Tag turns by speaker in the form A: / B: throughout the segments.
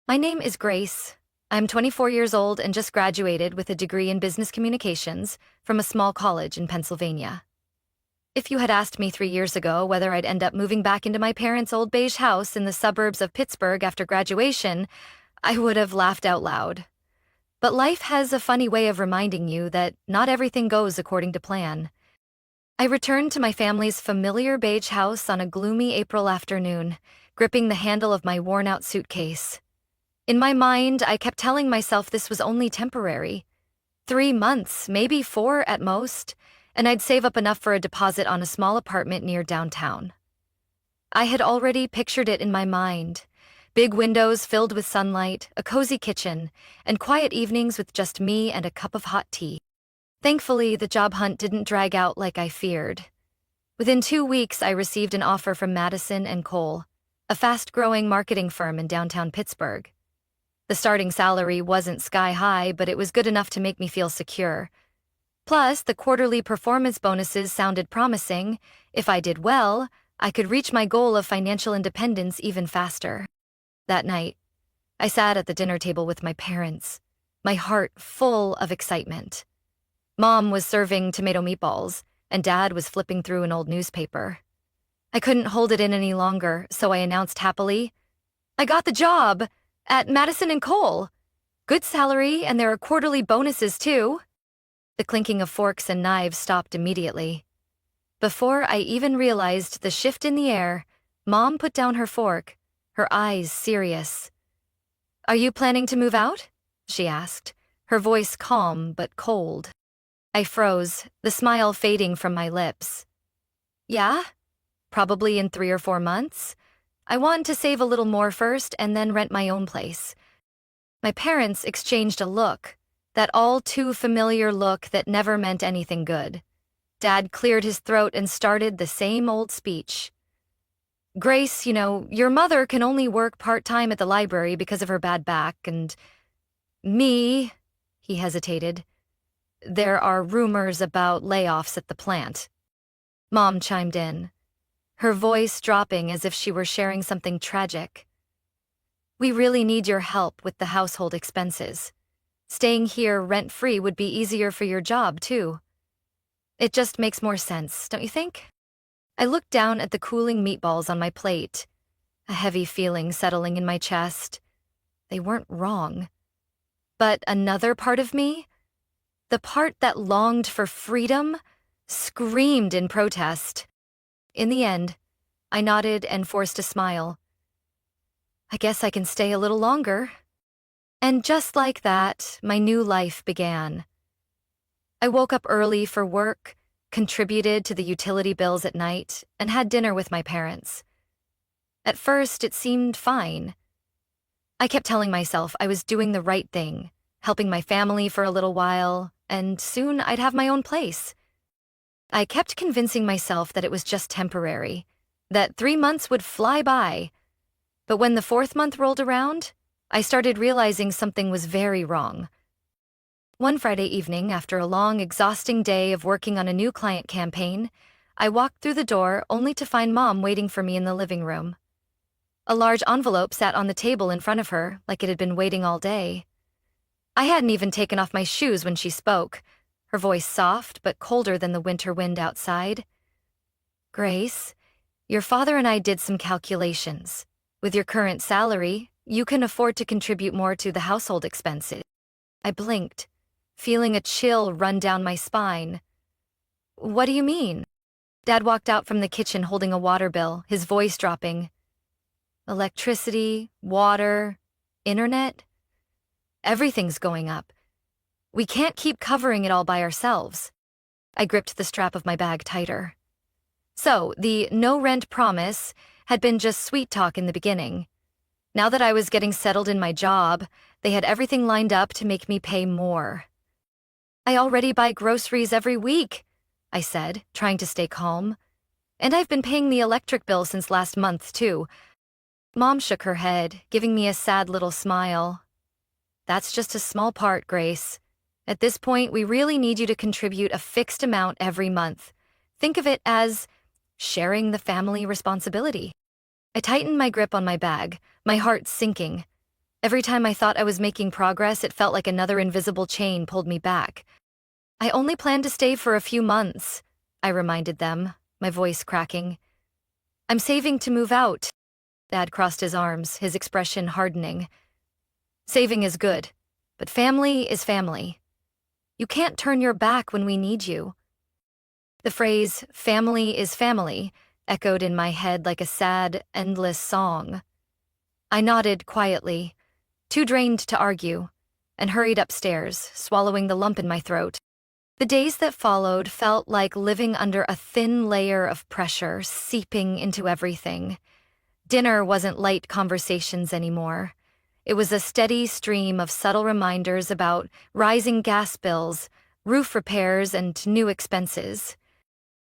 A: My name is Grace. I'm 24 years old and just graduated with a degree in business communications from a small college in Pennsylvania. If you had asked me 3 years ago whether I'd end up moving back into my parents' old beige house in the suburbs of Pittsburgh after graduation, I would have laughed out loud. But life has a funny way of reminding you that not everything goes according to plan. I returned to my family's familiar beige house on a gloomy April afternoon, gripping the handle of my worn-out suitcase. In my mind, I kept telling myself this was only temporary. 3 months, maybe 4 at most, and I'd save up enough for a deposit on a small apartment near downtown. I had already pictured it in my mind. Big windows filled with sunlight, a cozy kitchen, and quiet evenings with just me and a cup of hot tea. Thankfully, the job hunt didn't drag out like I feared. Within 2 weeks, I received an offer from Madison & Cole, a fast-growing marketing firm in downtown Pittsburgh. The starting salary wasn't sky-high, but it was good enough to make me feel secure. Plus, the quarterly performance bonuses sounded promising. If I did well, I could reach my goal of financial independence even faster. That night, I sat at the dinner table with my parents, my heart full of excitement. Mom was serving tomato meatballs, and Dad was flipping through an old newspaper. I couldn't hold it in any longer, so I announced happily, "I got the job at Madison & Cole. Good salary, and there are quarterly bonuses, too." The clinking of forks and knives stopped immediately. Before I even realized the shift in the air, Mom put down her fork, her eyes serious. "Are you planning to move out?" she asked, her voice calm but cold. I froze, the smile fading from my lips. "Yeah? Probably in 3 or 4 months. I want to save a little more first and then rent my own place." My parents exchanged a look, that all too familiar look that never meant anything good. Dad cleared his throat and started the same old speech. "Grace, your mother can only work part-time at the library because of her bad back, and me," he hesitated. "There are rumors about layoffs at the plant." Mom chimed in, her voice dropping as if she were sharing something tragic. "We really need your help with the household expenses. Staying here rent-free would be easier for your job, too. It just makes more sense, don't you think?" I looked down at the cooling meatballs on my plate, a heavy feeling settling in my chest. They weren't wrong. But another part of me, the part that longed for freedom, screamed in protest. In the end, I nodded and forced a smile. "I guess I can stay a little longer." And just like that, my new life began. I woke up early for work, contributed to the utility bills at night, and had dinner with my parents. At first, it seemed fine. I kept telling myself I was doing the right thing, helping my family for a little while, and soon I'd have my own place. I kept convincing myself that it was just temporary, that 3 months would fly by. But when the 4th month rolled around, I started realizing something was very wrong. One Friday evening, after a long, exhausting day of working on a new client campaign, I walked through the door only to find Mom waiting for me in the living room. A large envelope sat on the table in front of her, like it had been waiting all day. I hadn't even taken off my shoes when she spoke, her voice soft but colder than the winter wind outside. "Grace, your father and I did some calculations. With your current salary, you can afford to contribute more to the household expenses." I blinked, feeling a chill run down my spine. "What do you mean?" Dad walked out from the kitchen holding a water bill, his voice dropping. "Electricity, water, internet? Everything's going up. We can't keep covering it all by ourselves." I gripped the strap of my bag tighter. So, the no-rent promise had been just sweet talk in the beginning. Now that I was getting settled in my job, they had everything lined up to make me pay more. "I already buy groceries every week," I said, trying to stay calm. "And I've been paying the electric bill since last month, too." Mom shook her head, giving me a sad little smile. "That's just a small part, Grace. At this point, we really need you to contribute a fixed amount every month. Think of it as sharing the family responsibility." I tightened my grip on my bag, my heart sinking. Every time I thought I was making progress, it felt like another invisible chain pulled me back. I only plan to stay for a few months, I reminded them, my voice cracking. I'm saving to move out. Dad crossed his arms, his expression hardening. Saving is good, but family is family. You can't turn your back when we need you. The phrase, family is family, echoed in my head like a sad, endless song. I nodded quietly, too drained to argue, and hurried upstairs, swallowing the lump in my throat. The days that followed felt like living under a thin layer of pressure seeping into everything. Dinner wasn't light conversations anymore. It was a steady stream of subtle reminders about rising gas bills, roof repairs, and new expenses.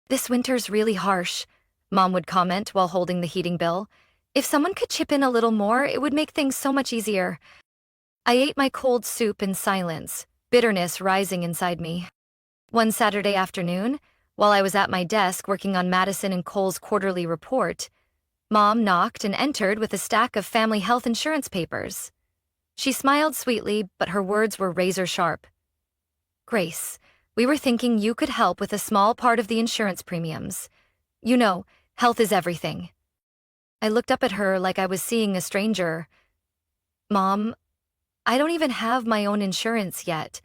A: "This winter's really harsh," Mom would comment while holding the heating bill. "If someone could chip in a little more, it would make things so much easier." I ate my cold soup in silence, bitterness rising inside me. One Saturday afternoon, while I was at my desk working on Madison and Cole's quarterly report, Mom knocked and entered with a stack of family health insurance papers. She smiled sweetly, but her words were razor-sharp. "Grace, we were thinking you could help with a small part of the insurance premiums. You know, health is everything." I looked up at her like I was seeing a stranger. "Mom, I don't even have my own insurance yet."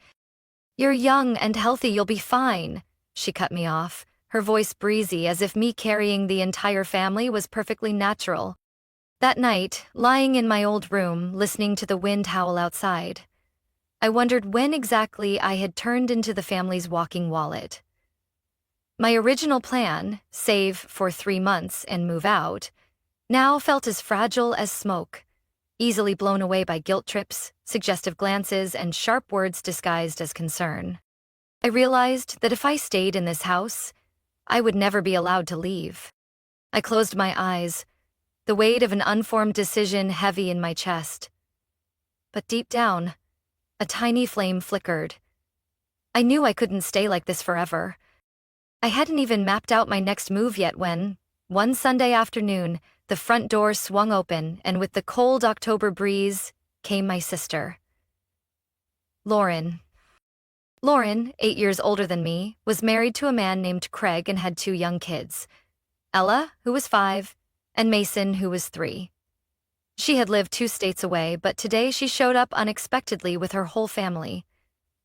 A: "You're young and healthy, you'll be fine," she cut me off, her voice breezy as if me carrying the entire family was perfectly natural. That night, lying in my old room, listening to the wind howl outside, I wondered when exactly I had turned into the family's walking wallet. My original plan, save for 3 months and move out, now felt as fragile as smoke, easily blown away by guilt trips, suggestive glances, and sharp words disguised as concern. I realized that if I stayed in this house, I would never be allowed to leave. I closed my eyes, the weight of an unformed decision heavy in my chest. But deep down, a tiny flame flickered. I knew I couldn't stay like this forever. I hadn't even mapped out my next move yet when, one Sunday afternoon, the front door swung open, and with the cold October breeze came my sister. Lauren. Lauren, 8 years older than me, was married to a man named Craig and had 2 young kids, Ella, who was 5, and Mason, who was 3. She had lived 2 states away, but today she showed up unexpectedly with her whole family,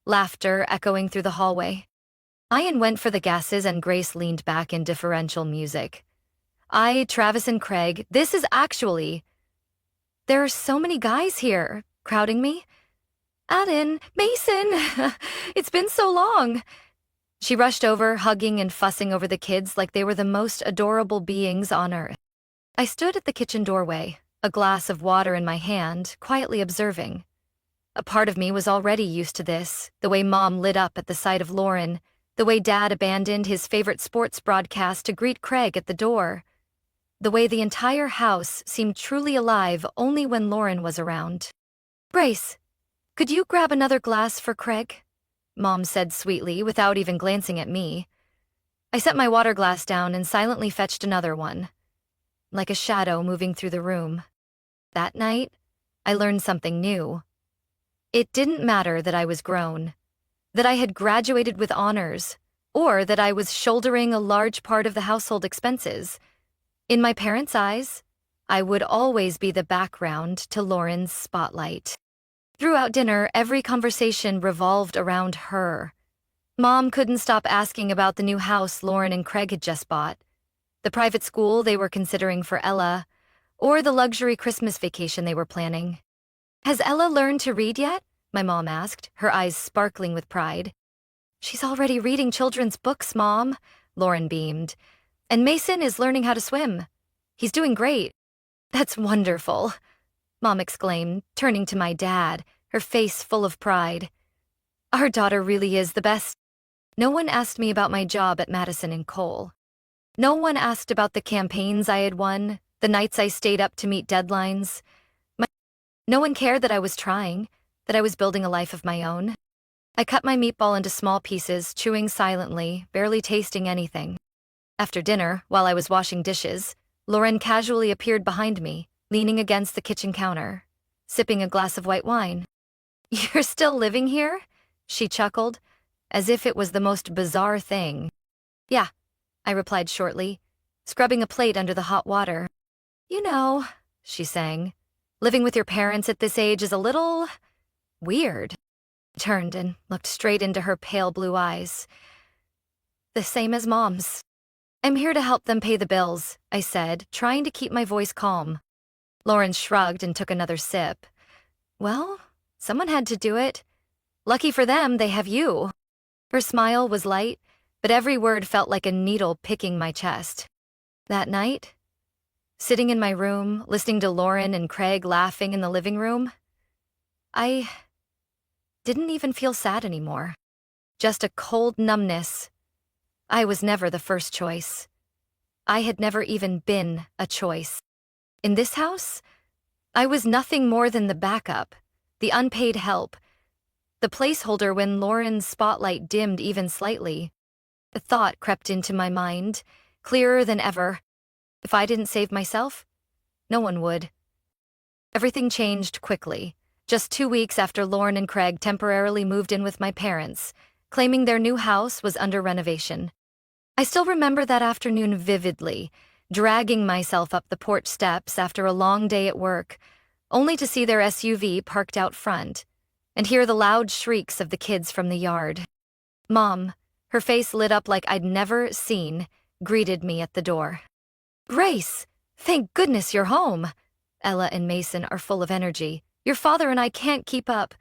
A: laughter echoing through the hallway. Ian went for the gases and Grace leaned back in differential music. Travis and Craig, this is actually... There are so many guys here, crowding me. "Alan, Mason, it's been so long." She rushed over, hugging and fussing over the kids like they were the most adorable beings on earth. I stood at the kitchen doorway, a glass of water in my hand, quietly observing. A part of me was already used to this, the way Mom lit up at the sight of Lauren, the way Dad abandoned his favorite sports broadcast to greet Craig at the door, the way the entire house seemed truly alive only when Lauren was around. "Grace, could you grab another glass for Craig?" Mom said sweetly without even glancing at me. I set my water glass down and silently fetched another one, like a shadow moving through the room. That night, I learned something new. It didn't matter that I was grown, that I had graduated with honors, or that I was shouldering a large part of the household expenses. In my parents' eyes, I would always be the background to Lauren's spotlight. Throughout dinner, every conversation revolved around her. Mom couldn't stop asking about the new house Lauren and Craig had just bought, the private school they were considering for Ella, or the luxury Christmas vacation they were planning. "Has Ella learned to read yet?" my mom asked, her eyes sparkling with pride. "She's already reading children's books, Mom," Lauren beamed. "And Mason is learning how to swim. He's doing great." "That's wonderful," Mom exclaimed, turning to my dad, her face full of pride. "Our daughter really is the best." No one asked me about my job at Madison and Cole. No one asked about the campaigns I had won, the nights I stayed up to meet deadlines. No one cared that I was trying, that I was building a life of my own. I cut my meatball into small pieces, chewing silently, barely tasting anything. After dinner, while I was washing dishes, Lauren casually appeared behind me, leaning against the kitchen counter. sipping a glass of white wine. "You're still living here?" she chuckled, as if it was the most bizarre thing. "Yeah," I replied shortly, scrubbing a plate under the hot water. "You know," she sang, "living with your parents at this age is a little weird." I turned and looked straight into her pale blue eyes. "The same as Mom's." "I'm here to help them pay the bills," I said, trying to keep my voice calm. Lauren shrugged and took another sip. "Well, someone had to do it. Lucky for them, they have you." Her smile was light, but every word felt like a needle picking my chest. That night, sitting in my room, listening to Lauren and Craig laughing in the living room, I didn't even feel sad anymore. Just a cold numbness. I was never the first choice. I had never even been a choice. In this house, I was nothing more than the backup, the unpaid help, the placeholder when Lauren's spotlight dimmed even slightly. A thought crept into my mind, clearer than ever. If I didn't save myself, no one would. Everything changed quickly. Just 2 weeks after Lauren and Craig temporarily moved in with my parents, claiming their new house was under renovation. I still remember that afternoon vividly, dragging myself up the porch steps after a long day at work, only to see their SUV parked out front, and hear the loud shrieks of the kids from the yard. Mom, her face lit up like I'd never seen, greeted me at the door. "Grace, thank goodness you're home." "Ella and Mason are full of energy. Your father and I can't keep up."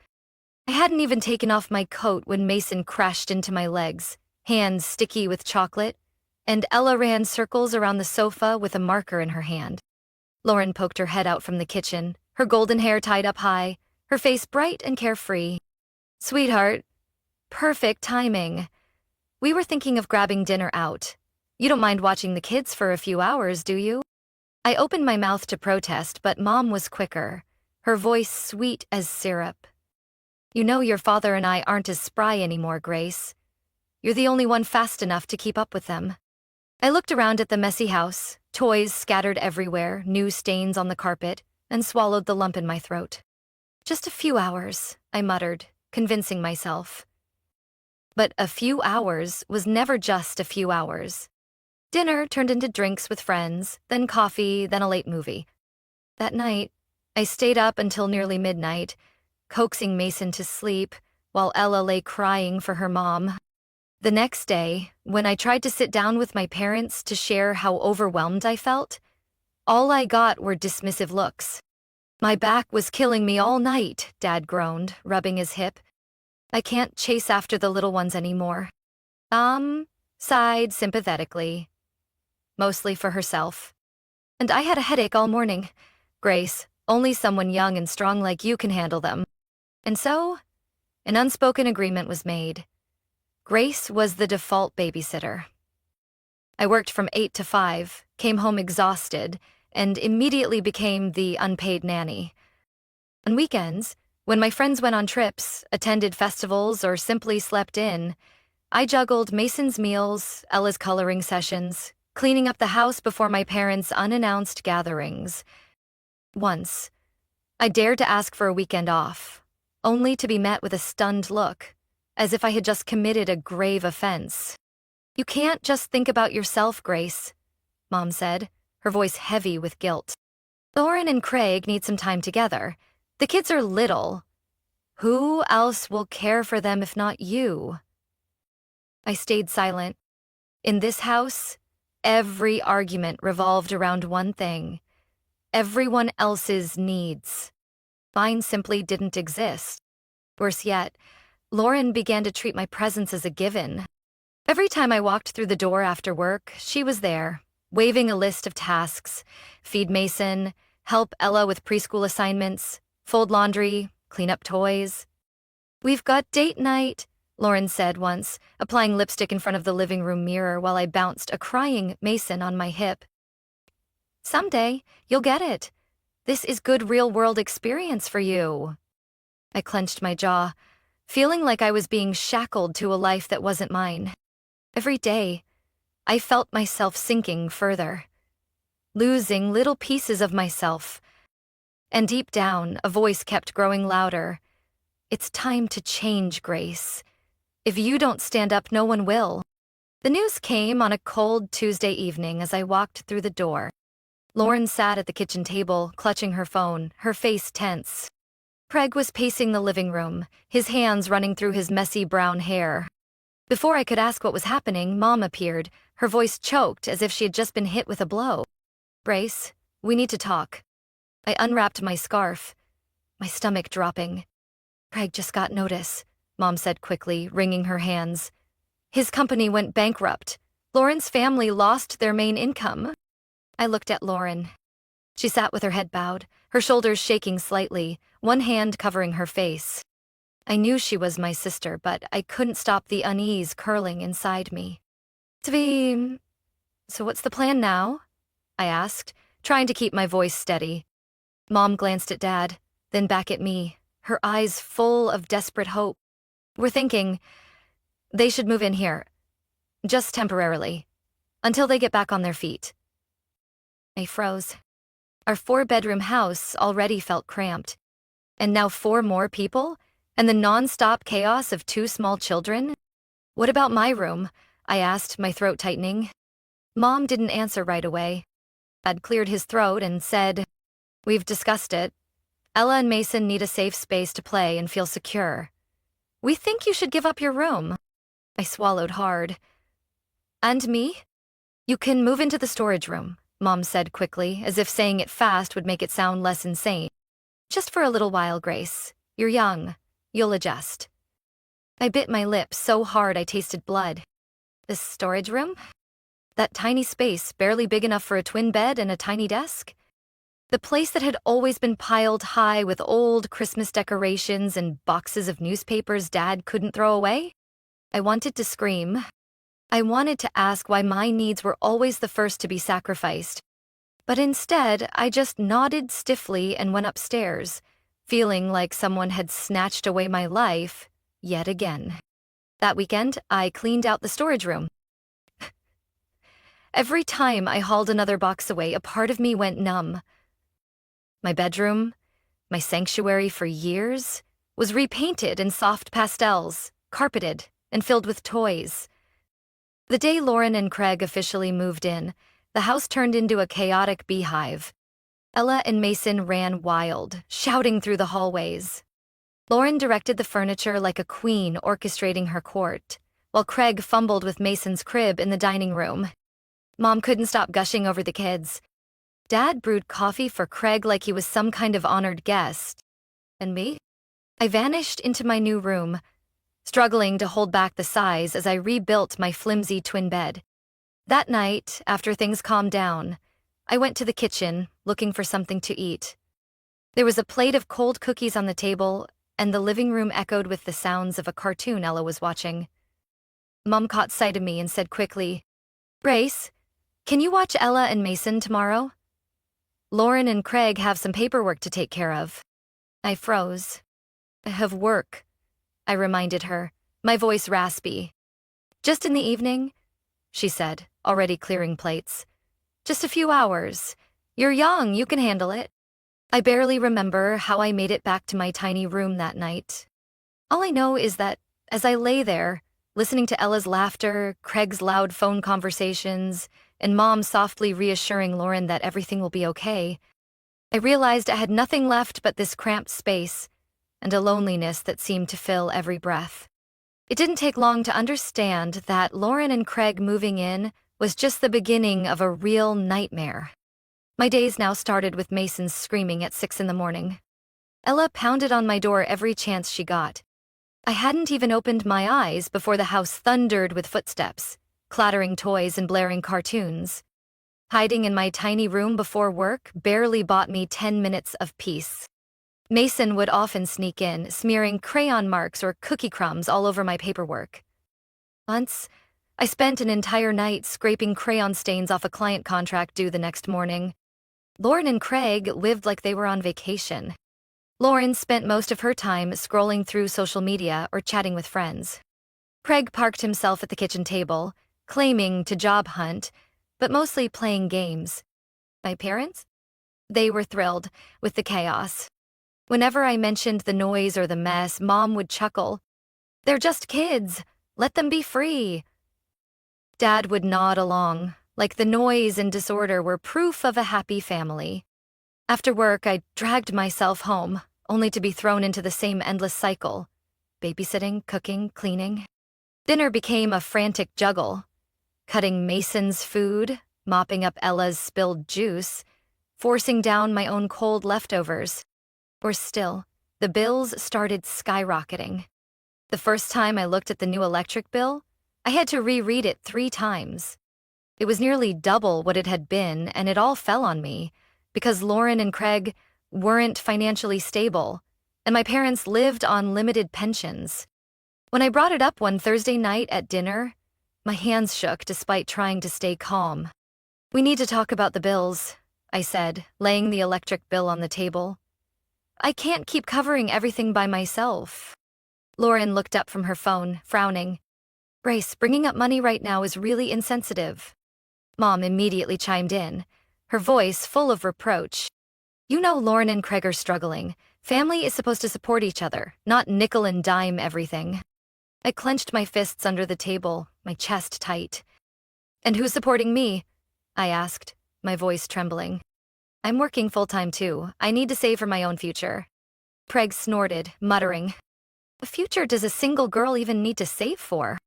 A: I hadn't even taken off my coat when Mason crashed into my legs, hands sticky with chocolate, and Ella ran circles around the sofa with a marker in her hand. Lauren poked her head out from the kitchen, her golden hair tied up high, her face bright and carefree. "Sweetheart, perfect timing. We were thinking of grabbing dinner out. You don't mind watching the kids for a few hours, do you?" I opened my mouth to protest, but Mom was quicker, her voice sweet as syrup. "You know your father and I aren't as spry anymore, Grace. You're the only one fast enough to keep up with them." I looked around at the messy house, toys scattered everywhere, new stains on the carpet, and swallowed the lump in my throat. "Just a few hours," I muttered, convincing myself. But a few hours was never just a few hours. Dinner turned into drinks with friends, then coffee, then a late movie. That night, I stayed up until nearly midnight, coaxing Mason to sleep, while Ella lay crying for her mom. The next day, when I tried to sit down with my parents to share how overwhelmed I felt, all I got were dismissive looks. "My back was killing me all night," Dad groaned, rubbing his hip. "I can't chase after the little ones anymore." Mom sighed sympathetically, mostly for herself. "And I had a headache all morning. Grace, only someone young and strong like you can handle them." And so, an unspoken agreement was made. Grace was the default babysitter. I worked from 8 to 5, came home exhausted, and immediately became the unpaid nanny. On weekends, when my friends went on trips, attended festivals, or simply slept in, I juggled Mason's meals, Ella's coloring sessions, cleaning up the house before my parents' unannounced gatherings. Once, I dared to ask for a weekend off, only to be met with a stunned look, as if I had just committed a grave offense. "You can't just think about yourself, Grace," Mom said, her voice heavy with guilt. "Lauren and Craig need some time together. The kids are little. Who else will care for them if not you?" I stayed silent. In this house, every argument revolved around one thing: everyone else's needs. Mine simply didn't exist. Worse yet, Lauren began to treat my presence as a given. Every time I walked through the door after work, she was there, waving a list of tasks: feed Mason, help Ella with preschool assignments, fold laundry, clean up toys. "We've got date night," Lauren said once, applying lipstick in front of the living room mirror while I bounced a crying Mason on my hip. "Someday, you'll get it. This is good real-world experience for you." I clenched my jaw, feeling like I was being shackled to a life that wasn't mine. Every day, I felt myself sinking further, losing little pieces of myself. And deep down, a voice kept growing louder. "It's time to change, Grace. If you don't stand up, no one will." The news came on a cold Tuesday evening as I walked through the door. Lauren sat at the kitchen table, clutching her phone, her face tense. Craig was pacing the living room, his hands running through his messy brown hair. Before I could ask what was happening, Mom appeared, her voice choked as if she had just been hit with a blow. "Grace, we need to talk." I unwrapped my scarf, my stomach dropping. "Craig just got notice," Mom said quickly, wringing her hands. "His company went bankrupt. Lauren's family lost their main income." I looked at Lauren. She sat with her head bowed, her shoulders shaking slightly, one hand covering her face. I knew she was my sister, but I couldn't stop the unease curling inside me. So what's the plan now?" I asked, trying to keep my voice steady. Mom glanced at Dad, then back at me, her eyes full of desperate hope. "We're thinking they should move in here, just temporarily, until they get back on their feet." I froze. Our 4-bedroom house already felt cramped. And now 4 more people? And the non-stop chaos of 2 small children? "What about my room?" I asked, my throat tightening. Mom didn't answer right away. Dad cleared his throat and said, "We've discussed it. Ella and Mason need a safe space to play and feel secure. We think you should give up your room." I swallowed hard. "And me?" "You can move into the storage room," Mom said quickly, as if saying it fast would make it sound less insane. "Just for a little while, Grace. You're young. You'll adjust." I bit my lip so hard I tasted blood. The storage room? That tiny space, barely big enough for a twin bed and a tiny desk? The place that had always been piled high with old Christmas decorations and boxes of newspapers Dad couldn't throw away? I wanted to scream. I wanted to ask why my needs were always the first to be sacrificed. But instead, I just nodded stiffly and went upstairs, feeling like someone had snatched away my life yet again. That weekend, I cleaned out the storage room. Every time I hauled another box away, a part of me went numb. My bedroom, my sanctuary for years, was repainted in soft pastels, carpeted, and filled with toys. The day Lauren and Craig officially moved in, the house turned into a chaotic beehive. Ella and Mason ran wild, shouting through the hallways. Lauren directed the furniture like a queen orchestrating her court, while Craig fumbled with Mason's crib in the dining room. Mom couldn't stop gushing over the kids. Dad brewed coffee for Craig like he was some kind of honored guest. And me? I vanished into my new room, struggling to hold back the sighs as I rebuilt my flimsy twin bed. That night, after things calmed down, I went to the kitchen, looking for something to eat. There was a plate of cold cookies on the table, and the living room echoed with the sounds of a cartoon Ella was watching. Mom caught sight of me and said quickly, "Grace, can you watch Ella and Mason tomorrow? Lauren and Craig have some paperwork to take care of." I froze. "I have work," I reminded her, my voice raspy. "Just in the evening," she said, already clearing plates. "Just a few hours. You're young, you can handle it." I barely remember how I made it back to my tiny room that night. All I know is that as I lay there, listening to Ella's laughter, Craig's loud phone conversations, and Mom softly reassuring Lauren that everything will be okay, I realized I had nothing left but this cramped space and a loneliness that seemed to fill every breath. It didn't take long to understand that Lauren and Craig moving in was just the beginning of a real nightmare. My days now started with Mason's screaming at 6 a.m. Ella pounded on my door every chance she got. I hadn't even opened my eyes before the house thundered with footsteps, clattering toys and blaring cartoons. Hiding in my tiny room before work barely bought me 10 minutes of peace. Mason would often sneak in, smearing crayon marks or cookie crumbs all over my paperwork. Once, I spent an entire night scraping crayon stains off a client contract due the next morning. Lauren and Craig lived like they were on vacation. Lauren spent most of her time scrolling through social media or chatting with friends. Craig parked himself at the kitchen table, claiming to job hunt, but mostly playing games. My parents? They were thrilled with the chaos. Whenever I mentioned the noise or the mess, Mom would chuckle. "They're just kids. Let them be free." Dad would nod along, like the noise and disorder were proof of a happy family. After work, I dragged myself home, only to be thrown into the same endless cycle. Babysitting, cooking, cleaning. Dinner became a frantic juggle. Cutting Mason's food, mopping up Ella's spilled juice, forcing down my own cold leftovers. Or still, the bills started skyrocketing. The first time I looked at the new electric bill, I had to reread it 3 times. It was nearly double what it had been, and it all fell on me, because Lauren and Craig weren't financially stable, and my parents lived on limited pensions. When I brought it up one Thursday night at dinner, my hands shook despite trying to stay calm. "We need to talk about the bills," I said, laying the electric bill on the table. "I can't keep covering everything by myself." Lauren looked up from her phone, frowning. "Grace, bringing up money right now is really insensitive." Mom immediately chimed in, her voice full of reproach. "You know Lauren and Craig are struggling. Family is supposed to support each other, not nickel and dime everything." I clenched my fists under the table, my chest tight. "And who's supporting me?" I asked, my voice trembling. "I'm working full-time too. I need to save for my own future." Craig snorted, muttering, "What future does a single girl even need to save for?"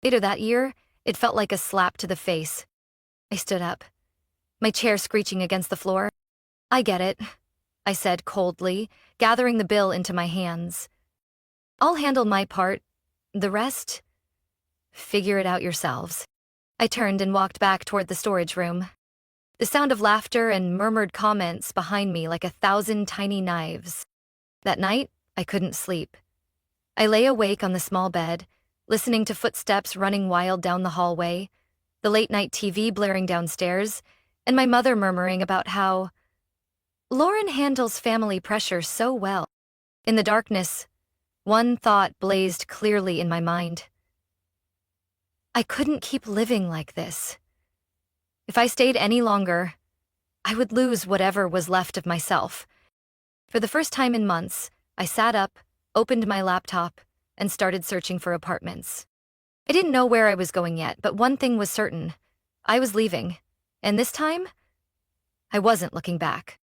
A: Later that year, it felt like a slap to the face. I stood up, my chair screeching against the floor. "I get it," I said coldly, gathering the bill into my hands. "I'll handle my part. The rest, figure it out yourselves." I turned and walked back toward the storage room. The sound of laughter and murmured comments behind me like 1,000 tiny knives. That night, I couldn't sleep. I lay awake on the small bed, listening to footsteps running wild down the hallway, the late-night TV blaring downstairs, and my mother murmuring about how Lauren handles family pressure so well. In the darkness, one thought blazed clearly in my mind. I couldn't keep living like this. If I stayed any longer, I would lose whatever was left of myself. For the first time in months, I sat up, opened my laptop, and started searching for apartments. I didn't know where I was going yet, but one thing was certain. I was leaving, and this time, I wasn't looking back.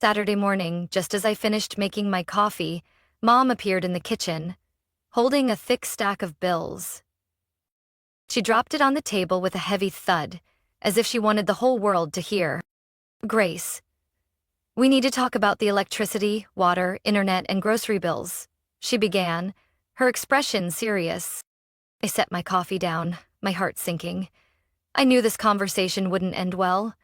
A: Saturday morning, just as I finished making my coffee, Mom appeared in the kitchen, holding a thick stack of bills. She dropped it on the table with a heavy thud, as if she wanted the whole world to hear. "Grace, we need to talk about the electricity, water, internet, and grocery bills," she began, her expression serious. I set my coffee down, my heart sinking. I knew this conversation wouldn't end well.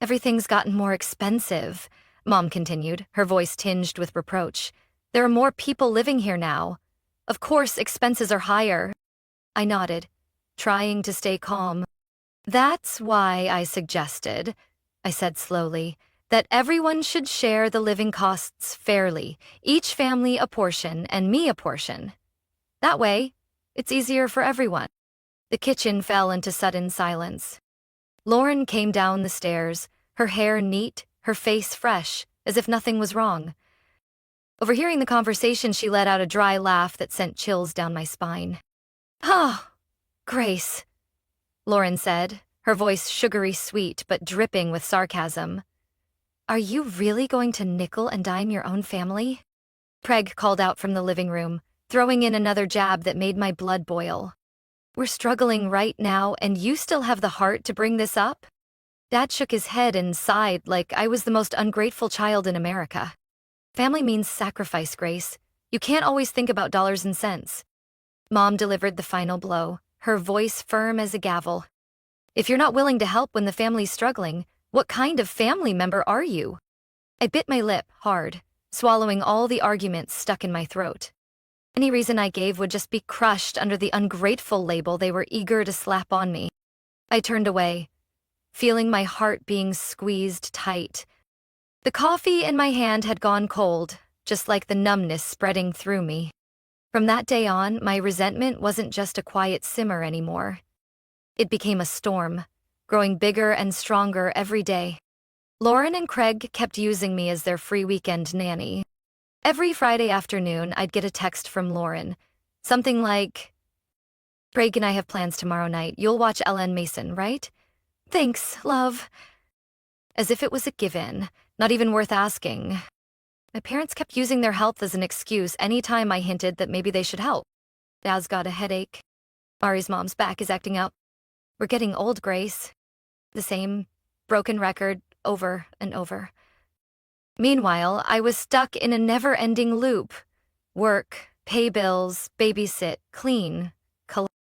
A: "Everything's gotten more expensive," Mom continued, her voice tinged with reproach. "There are more people living here now. Of course, expenses are higher." I nodded, trying to stay calm. "That's why I suggested," I said slowly, "that everyone should share the living costs fairly, each family a portion and me a portion. That way, it's easier for everyone." The kitchen fell into sudden silence. Lauren came down the stairs, her hair neat, her face fresh, as if nothing was wrong. Overhearing the conversation, she let out a dry laugh that sent chills down my spine. "Oh, Grace," Lauren said, her voice sugary sweet but dripping with sarcasm. "Are you really going to nickel and dime your own family?" Craig called out from the living room, throwing in another jab that made my blood boil. "We're struggling right now, and you still have the heart to bring this up?" Dad shook his head and sighed like I was the most ungrateful child in America. "Family means sacrifice, Grace. You can't always think about dollars and cents." Mom delivered the final blow, her voice firm as a gavel. "If you're not willing to help when the family's struggling, what kind of family member are you?" I bit my lip hard, swallowing all the arguments stuck in my throat. Any reason I gave would just be crushed under the ungrateful label they were eager to slap on me. I turned away, feeling my heart being squeezed tight. The coffee in my hand had gone cold, just like the numbness spreading through me. From that day on, my resentment wasn't just a quiet simmer anymore. It became a storm, growing bigger and stronger every day. Lauren and Craig kept using me as their free weekend nanny. Every Friday afternoon, I'd get a text from Lauren. Something like, "Craig and I have plans tomorrow night. You'll watch Ellen Mason, right? Thanks, love." As if it was a given, not even worth asking. My parents kept using their health as an excuse anytime I hinted that maybe they should help. Dad's got a headache. Ari's mom's back is acting up. We're getting old, Grace. The same broken record over and over. Meanwhile, I was stuck in a never-ending loop. Work, pay bills, babysit, clean, collect.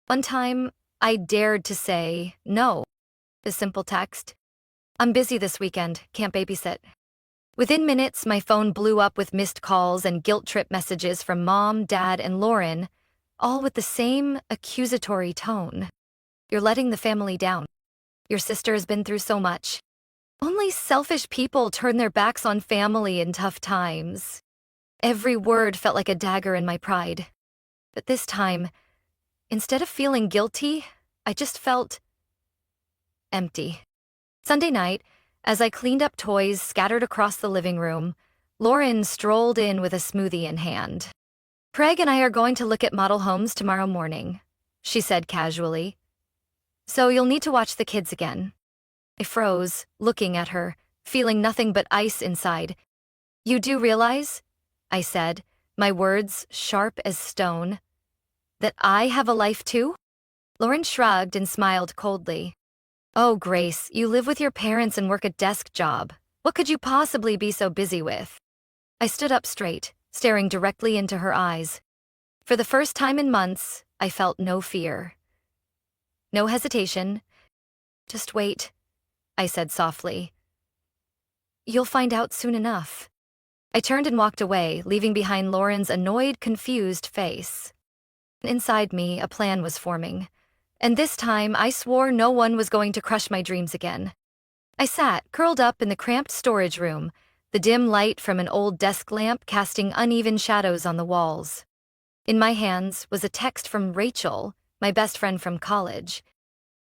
A: One time, I dared to say no. A simple text. "I'm busy this weekend, can't babysit." Within minutes, my phone blew up with missed calls and guilt trip messages from Mom, Dad, and Lauren, all with the same accusatory tone. "You're letting the family down. Your sister has been through so much. Only selfish people turn their backs on family in tough times." Every word felt like a dagger in my pride. But this time, instead of feeling guilty, I just felt empty. Sunday night, as I cleaned up toys scattered across the living room, Lauren strolled in with a smoothie in hand. "Craig and I are going to look at model homes tomorrow morning," she said casually. "So you'll need to watch the kids again." I froze, looking at her, feeling nothing but ice inside. "You do realize," I said, my words sharp as stone, "that I have a life too?" Lauren shrugged and smiled coldly. "Oh, Grace, you live with your parents and work a desk job. What could you possibly be so busy with?" I stood up straight, staring directly into her eyes. For the first time in months, I felt no fear. No hesitation. "Just wait," I said softly. "You'll find out soon enough." I turned and walked away, leaving behind Lauren's annoyed, confused face. Inside me, a plan was forming. And this time, I swore no one was going to crush my dreams again. I sat, curled up in the cramped storage room, the dim light from an old desk lamp casting uneven shadows on the walls. In my hands was a text from Rachel, my best friend from college.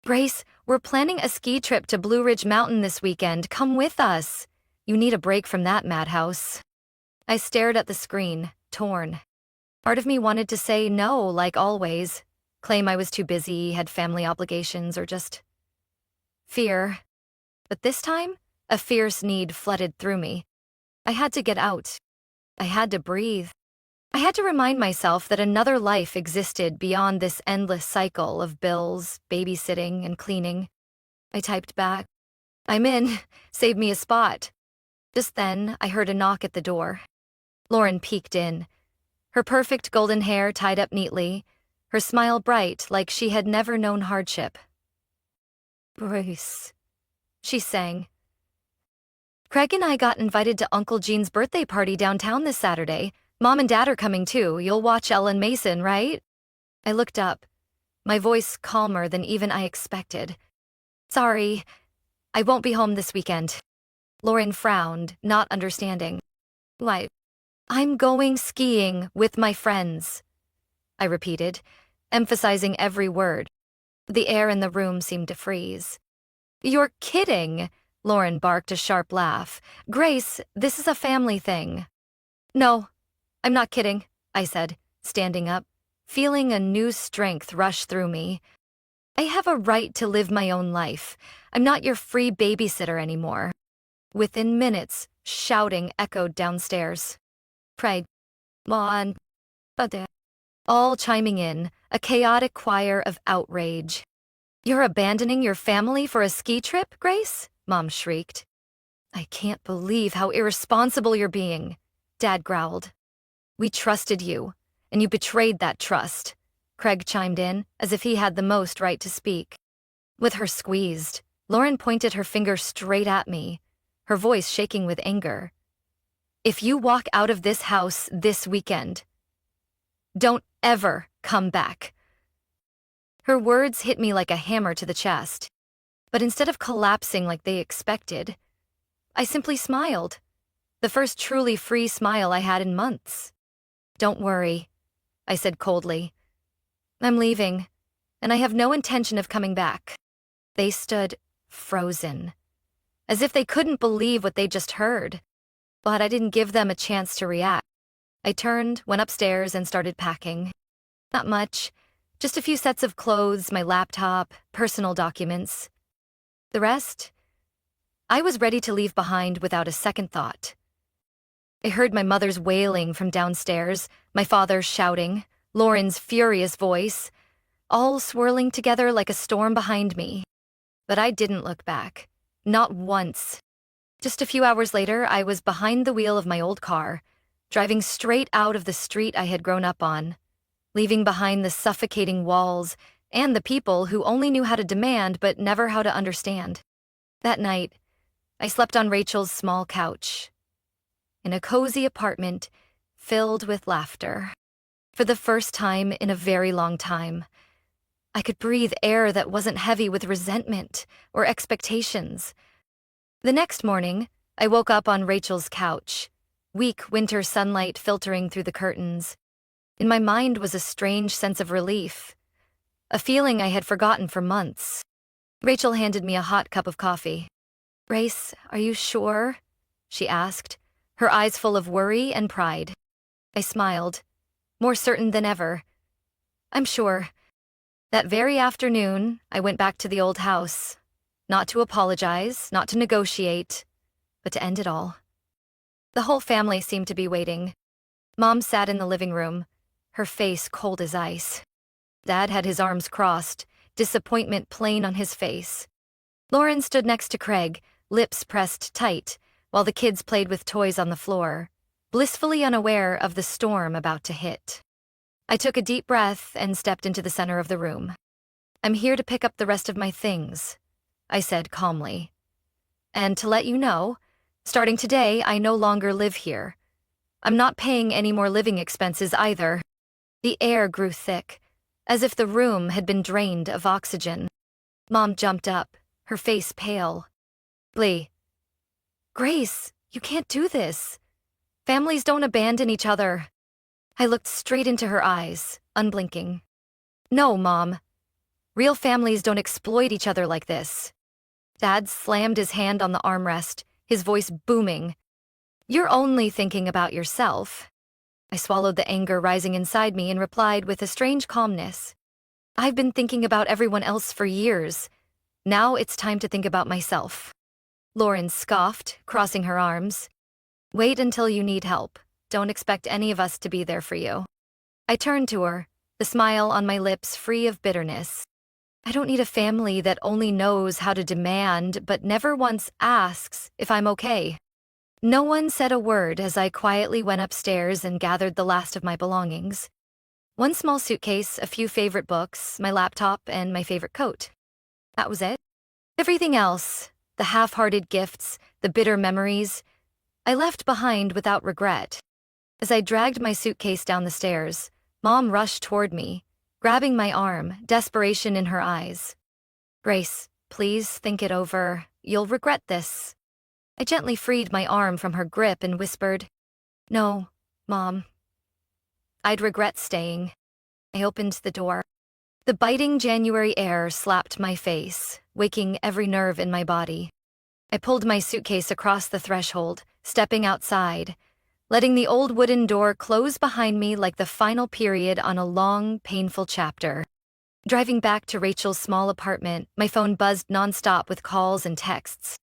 A: "Grace, we're planning a ski trip to Blue Ridge Mountain this weekend. Come with us. You need a break from that madhouse." I stared at the screen, torn. Part of me wanted to say no, like always, claim I was too busy, had family obligations, or just fear. But this time, a fierce need flooded through me. I had to get out. I had to breathe. I had to remind myself that another life existed beyond this endless cycle of bills, babysitting, and cleaning. I typed back, "I'm in. Save me a spot." Just then, I heard a knock at the door. Lauren peeked in. Her perfect golden hair tied up neatly, her smile bright like she had never known hardship. "Bruce," she sang. "Craig and I got invited to Uncle Gene's birthday party downtown this Saturday. Mom and Dad are coming too. You'll watch Ellen Mason, right?" I looked up, my voice calmer than even I expected. "Sorry, I won't be home this weekend." Lauren frowned, not understanding. "Why?" "I'm going skiing with my friends," I repeated, emphasizing every word. The air in the room seemed to freeze. "You're kidding," Lauren barked a sharp laugh. "Grace, this is a family thing." "No, I'm not kidding," I said, standing up, feeling a new strength rush through me. "I have a right to live my own life. I'm not your free babysitter anymore." Within minutes, shouting echoed downstairs. "Craig, Mom, Dad," all chiming in, a chaotic choir of outrage. "You're abandoning your family for a ski trip, Grace?" Mom shrieked. "I can't believe how irresponsible you're being," Dad growled. "We trusted you, and you betrayed that trust," Craig chimed in, as if he had the most right to speak. With her squeezed, Lauren pointed her finger straight at me, her voice shaking with anger. "If you walk out of this house this weekend, don't ever come back." Her words hit me like a hammer to the chest, but instead of collapsing like they expected, I simply smiled, the first truly free smile I had in months. "Don't worry," I said coldly. "I'm leaving, and I have no intention of coming back." They stood frozen. as if they couldn't believe what they just heard. But I didn't give them a chance to react. I turned, went upstairs, and started packing. Not much, just a few sets of clothes, my laptop, personal documents. The rest, I was ready to leave behind without a second thought. I heard my mother's wailing from downstairs, my father shouting, Lauren's furious voice, all swirling together like a storm behind me. But I didn't look back. Not once. Just a few hours later, I was behind the wheel of my old car, driving straight out of the street I had grown up on, leaving behind the suffocating walls and the people who only knew how to demand but never how to understand. That night, I slept on Rachel's small couch, in a cozy apartment filled with laughter. For the first time in a very long time, I could breathe air that wasn't heavy with resentment or expectations. The next morning, I woke up on Rachel's couch, weak winter sunlight filtering through the curtains. In my mind was a strange sense of relief, a feeling I had forgotten for months. Rachel handed me a hot cup of coffee. "Grace, are you sure?" she asked, her eyes full of worry and pride. I smiled, more certain than ever. "I'm sure." That very afternoon, I went back to the old house, not to apologize, not to negotiate, but to end it all. The whole family seemed to be waiting. Mom sat in the living room, her face cold as ice. Dad had his arms crossed, disappointment plain on his face. Lauren stood next to Craig, lips pressed tight, while the kids played with toys on the floor, blissfully unaware of the storm about to hit. I took a deep breath and stepped into the center of the room. "I'm here to pick up the rest of my things," I said calmly. "And to let you know, starting today, I no longer live here. I'm not paying any more living expenses either." The air grew thick, as if the room had been drained of oxygen. Mom jumped up, her face pale. "Lee, Grace, you can't do this. Families don't abandon each other." I looked straight into her eyes, unblinking. "No, Mom. Real families don't exploit each other like this." Dad slammed his hand on the armrest, his voice booming. "You're only thinking about yourself." I swallowed the anger rising inside me and replied with a strange calmness. "I've been thinking about everyone else for years. Now it's time to think about myself." Lauren scoffed, crossing her arms. "Wait until you need help. Don't expect any of us to be there for you." I turned to her, the smile on my lips free of bitterness. I don't need a family that only knows how to demand but never once asks if I'm okay. No one said a word as I quietly went upstairs and gathered the last of my belongings. One small suitcase, a few favorite books, my laptop, and my favorite coat. That was it. Everything else, the half-hearted gifts, the bitter memories, I left behind without regret. As I dragged my suitcase down the stairs, Mom rushed toward me, grabbing my arm, desperation in her eyes. "Grace, please think it over. You'll regret this." I gently freed my arm from her grip and whispered, "No, Mom. I'd regret staying." I opened the door. The biting January air slapped my face, waking every nerve in my body. I pulled my suitcase across the threshold, stepping outside, letting the old wooden door close behind me like the final period on a long, painful chapter. Driving back to Rachel's small apartment, my phone buzzed nonstop with calls and texts.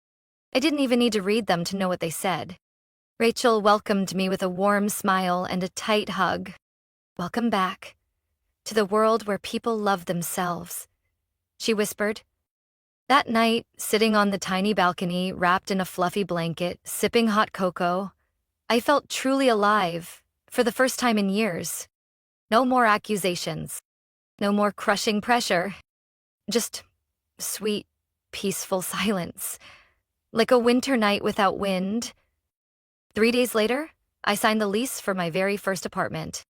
A: I didn't even need to read them to know what they said. Rachel welcomed me with a warm smile and a tight hug. "Welcome back to the world where people love themselves," she whispered. That night, sitting on the tiny balcony, wrapped in a fluffy blanket, sipping hot cocoa, I felt truly alive, for the first time in years. No more accusations. No more crushing pressure. Just sweet, peaceful silence. Like a winter night without wind. 3 days later, I signed the lease for my very first apartment.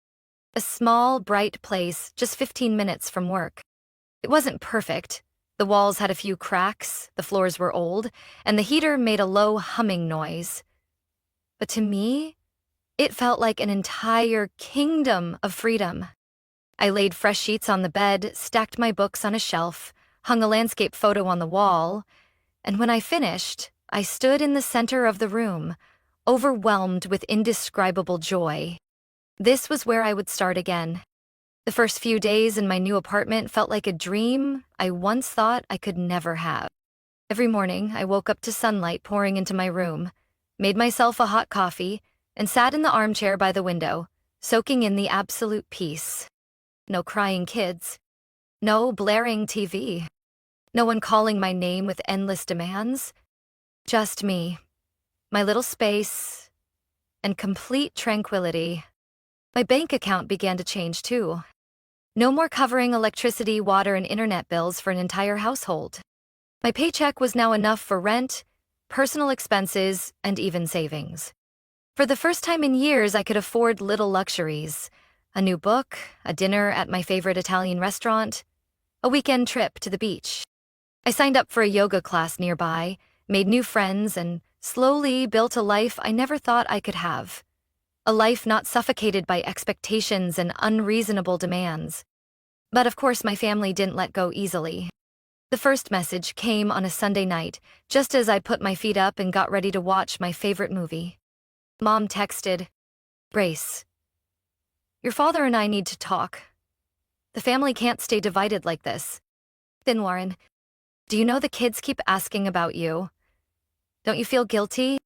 A: A small, bright place just 15 minutes from work. It wasn't perfect. The walls had a few cracks, the floors were old, and the heater made a low humming noise. But to me, it felt like an entire kingdom of freedom. I laid fresh sheets on the bed, stacked my books on a shelf, hung a landscape photo on the wall, and when I finished, I stood in the center of the room, overwhelmed with indescribable joy. This was where I would start again. The first few days in my new apartment felt like a dream I once thought I could never have. Every morning, I woke up to sunlight pouring into my room, made myself a hot coffee, and sat in the armchair by the window, soaking in the absolute peace. No crying kids. No blaring TV. No one calling my name with endless demands. Just me, my little space, and complete tranquility. My bank account began to change too. No more covering electricity, water, and internet bills for an entire household. My paycheck was now enough for rent, personal expenses, and even savings. For the first time in years, I could afford little luxuries: a new book, a dinner at my favorite Italian restaurant, a weekend trip to the beach. I signed up for a yoga class nearby, made new friends, and slowly built a life I never thought I could have. A life not suffocated by expectations and unreasonable demands. But of course, my family didn't let go easily. The first message came on a Sunday night, just as I put my feet up and got ready to watch my favorite movie. Mom texted, "Brace. Your father and I need to talk. The family can't stay divided like this. Then Warren, do you know the kids keep asking about you? Don't you feel guilty?"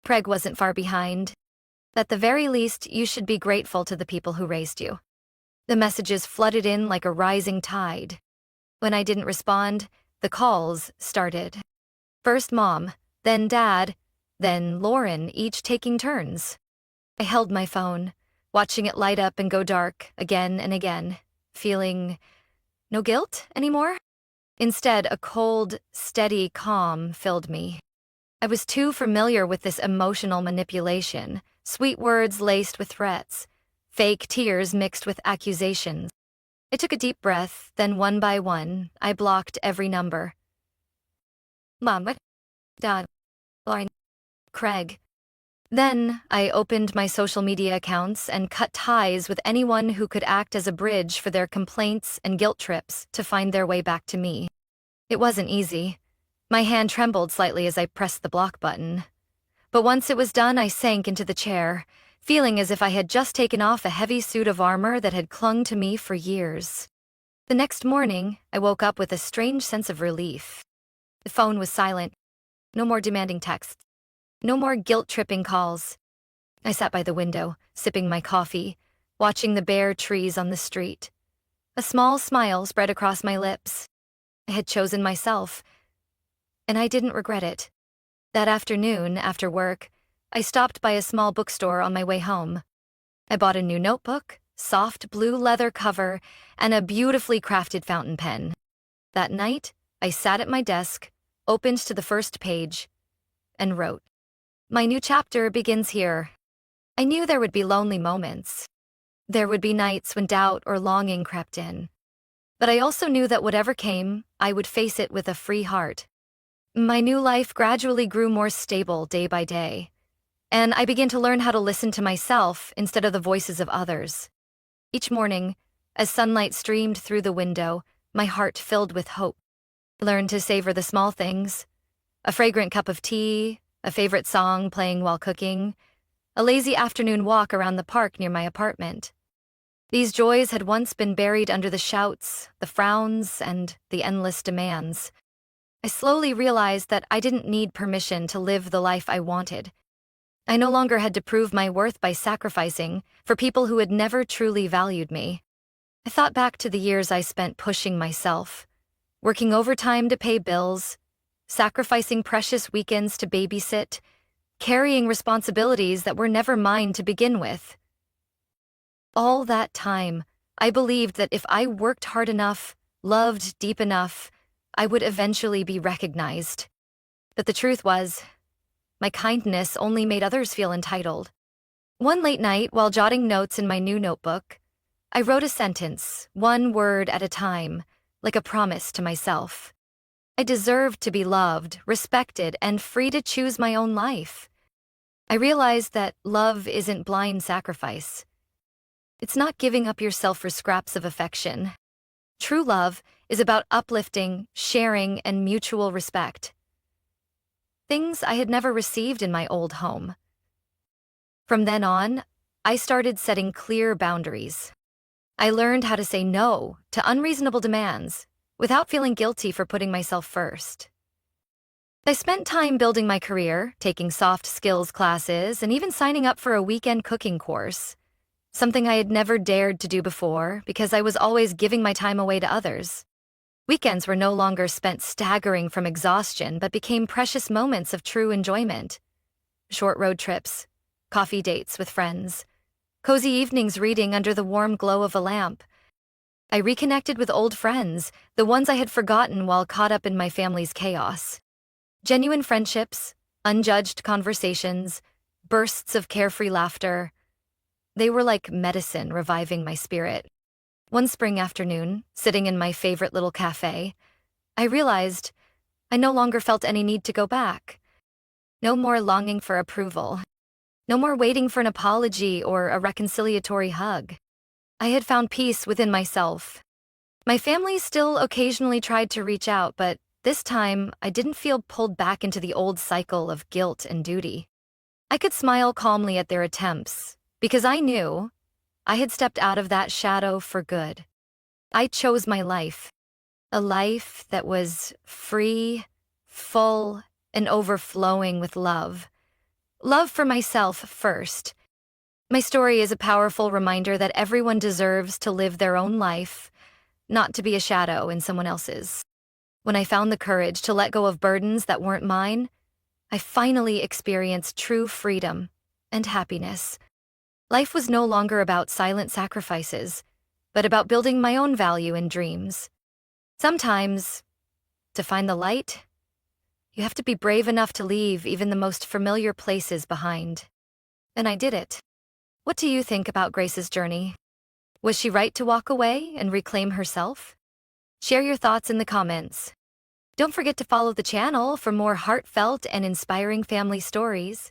A: Craig wasn't far behind. "At the very least, you should be grateful to the people who raised you." The messages flooded in like a rising tide. When I didn't respond, the calls started. First Mom, then Dad, then Lauren, each taking turns. I held my phone, watching it light up and go dark again and again, feeling no guilt anymore. Instead, a cold, steady calm filled me. I was too familiar with this emotional manipulation, sweet words laced with threats, fake tears mixed with accusations. I took a deep breath, then one by one, I blocked every number. Mom, what? Dad, Lauren, Craig. Then I opened my social media accounts and cut ties with anyone who could act as a bridge for their complaints and guilt trips to find their way back to me. It wasn't easy. My hand trembled slightly as I pressed the block button. But once it was done, I sank into the chair, feeling as if I had just taken off a heavy suit of armor that had clung to me for years. The next morning, I woke up with a strange sense of relief. The phone was silent. No more demanding texts. No more guilt-tripping calls. I sat by the window, sipping my coffee, watching the bare trees on the street. A small smile spread across my lips. I had chosen myself, and I didn't regret it. That afternoon, after work, I stopped by a small bookstore on my way home. I bought a new notebook, soft blue leather cover, and a beautifully crafted fountain pen. That night, I sat at my desk, opened to the first page, and wrote. My new chapter begins here. I knew there would be lonely moments. There would be nights when doubt or longing crept in. But I also knew that whatever came, I would face it with a free heart. My new life gradually grew more stable day by day, and I began to learn how to listen to myself instead of the voices of others. Each morning, as sunlight streamed through the window, my heart filled with hope. I learned to savor the small things: a fragrant cup of tea, a favorite song playing while cooking, a lazy afternoon walk around the park near my apartment. These joys had once been buried under the shouts, the frowns, and the endless demands. I slowly realized that I didn't need permission to live the life I wanted. I no longer had to prove my worth by sacrificing for people who had never truly valued me. I thought back to the years I spent pushing myself, working overtime to pay bills, sacrificing precious weekends to babysit, carrying responsibilities that were never mine to begin with. All that time, I believed that if I worked hard enough, loved deep enough, I would eventually be recognized. But the truth was, my kindness only made others feel entitled. One late night, while jotting notes in my new notebook, I wrote a sentence, one word at a time, like a promise to myself. I deserved to be loved, respected, and free to choose my own life. I realized that love isn't blind sacrifice. It's not giving up yourself for scraps of affection. True love is about uplifting, sharing, and mutual respect. things I had never received in my old home. From then on, I started setting clear boundaries. I learned how to say no to unreasonable demands without feeling guilty for putting myself first. I spent time building my career, taking soft skills classes, and even signing up for a weekend cooking course, something I had never dared to do before because I was always giving my time away to others. Weekends were no longer spent staggering from exhaustion but became precious moments of true enjoyment. Short road trips, coffee dates with friends, cozy evenings reading under the warm glow of a lamp. I reconnected with old friends, the ones I had forgotten while caught up in my family's chaos. Genuine friendships, unjudged conversations, bursts of carefree laughter. They were like medicine reviving my spirit. One spring afternoon, sitting in my favorite little cafe, I realized I no longer felt any need to go back. No more longing for approval. No more waiting for an apology or a reconciliatory hug. I had found peace within myself. My family still occasionally tried to reach out, but this time I didn't feel pulled back into the old cycle of guilt and duty. I could smile calmly at their attempts, because I knew I had stepped out of that shadow for good. I chose my life, a life that was free, full, and overflowing with love. Love for myself first. My story is a powerful reminder that everyone deserves to live their own life, not to be a shadow in someone else's. When I found the courage to let go of burdens that weren't mine, I finally experienced true freedom and happiness. Life was no longer about silent sacrifices, but about building my own value and dreams. Sometimes, to find the light, you have to be brave enough to leave even the most familiar places behind. And I did it. What do you think about Grace's journey? Was she right to walk away and reclaim herself? Share your thoughts in the comments. Don't forget to follow the channel for more heartfelt and inspiring family stories.